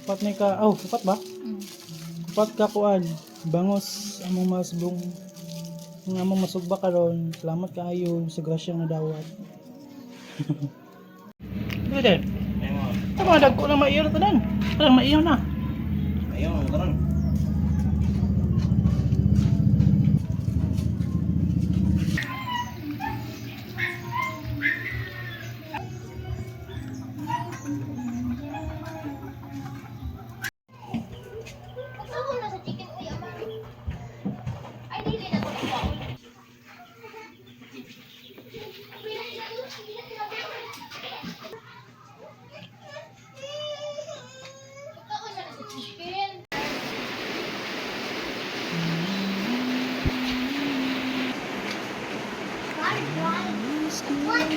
Upat may ka, oh, upat ba? Upat ka kuan. Bangus among masbong. Ang among masugba karon. Salamat kaayo sa grasya nga dawat. Pwede. Tama dagko na maiyo na tanan. Parang maiyo na. Ayun, karon. Ako na sa chicken uy amar. Ay dili na ko baon. Ako na sa chicken. What?